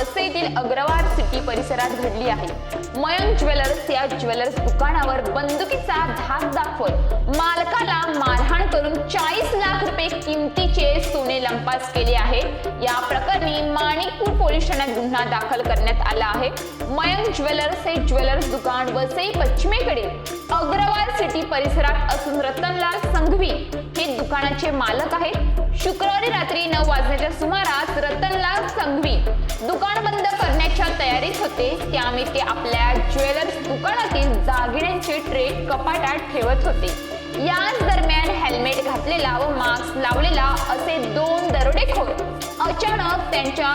वसईतील Agarwal city परिसरात घडली आहे। मयंक ज्वेलर्स या ज्वेलर्स दुकानावर बंदुकीचा धाक दाखवत मालकाला मारहाण करून 40 लाख रुपये किमतीचे सोने लंपास केले आहे। या प्रकरणी माणिकपूर पोलीस ठाण्यात गुन्हा दाखल करण्यात आला आहे। मयंक ज्वेलर्स हे ज्वेलर्स दुकान वसई पश्चिमेकडे अग्रवाल सिटी परिसरात असून रतनलाल संघवी हे दुकानाचे मालक आहेत। शुक्रवारी रात्री 9 वाजण्याच्या सुमारास रतनलाल संघवी दुकान बंद करण्याच्या तयारीत होते। त्यामुळे ते आपल्या ज्वेलर्स दुकानातील दागिन्यांचे ट्रे कपाटात ठेवत होते। याच दरम्यान हेल्मेट घातलेला व मास्क लावलेला असे 2 दरोडेखोर अचानक त्यांच्या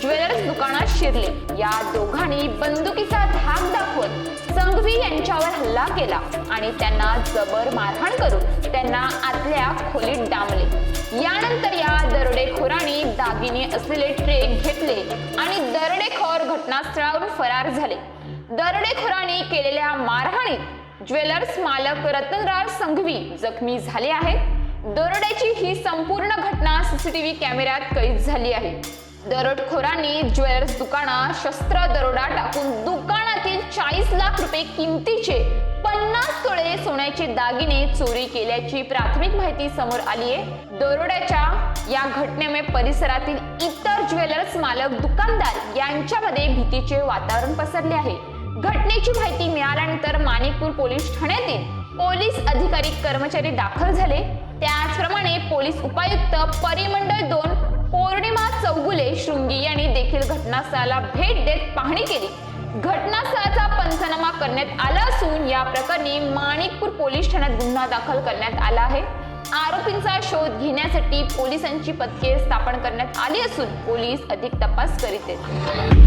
ज्वेलर्स दुकानात शिरले। या दोघांनी बंदुकीचा धाक दाखवत संघवी यांच्यावर हल्ला केला आणि त्यांना जबर मारहाण करून त्यांना आतल्या खोलीत डांबले। यानंतर या दरोडेखोरांनी दागिने असलेले ट्रे घेतले आणि दरोडेखोर घटनास्थळावरून फरार झाले। दरोडेखोरांनी केलेल्या मारहाणीत ज्वेलर्स मालक रतनलाल संघवी जखमी झाले आहेत। दरोड्याची ही संपूर्ण घटना सीसीटीव्ही कॅमेऱ्यात कैद झाली आहे। दरोडेखोरांनी ज्वेलर्स दुकानात शस्त्र दरोडा टाकून दुकानातील 40 लाख रुपये किमतीचे 50 तोळे सोन्याचे दागिने चोरी केल्याची प्राथमिक माहिती समोर आली आहे। दरोड्याच्या या घटनेमुळे परिसरातील इतर ज्वेलर्स मालक दुकानदार यांच्यामध्ये भीतीचे वातावरण पसरले आहे। घटनेची माहिती मिळाल्यानंतर माणिकपूर पोलीस ठाण्यातील पोलीस अधिकारी कर्मचारी दाखल झाले। त्याचप्रमाणे पोलीस उपायुक्त परिमंडळ 2 पौर्णिमा चौगुले शृंगी यांनी देखील घटनास्थळाला भेट देत पाहणी केली। घटनास्थळाचा पंचनामा करण्यात आला असून या प्रकरणी माणिकपूर पोलीस ठाण्यात गुन्हा दाखल करण्यात आला आहे। आरोपींचा शोध घेण्यासाठी पोलिसांची पथके स्थापन करण्यात आली असून पोलीस अधिक तपास करीत आहेत।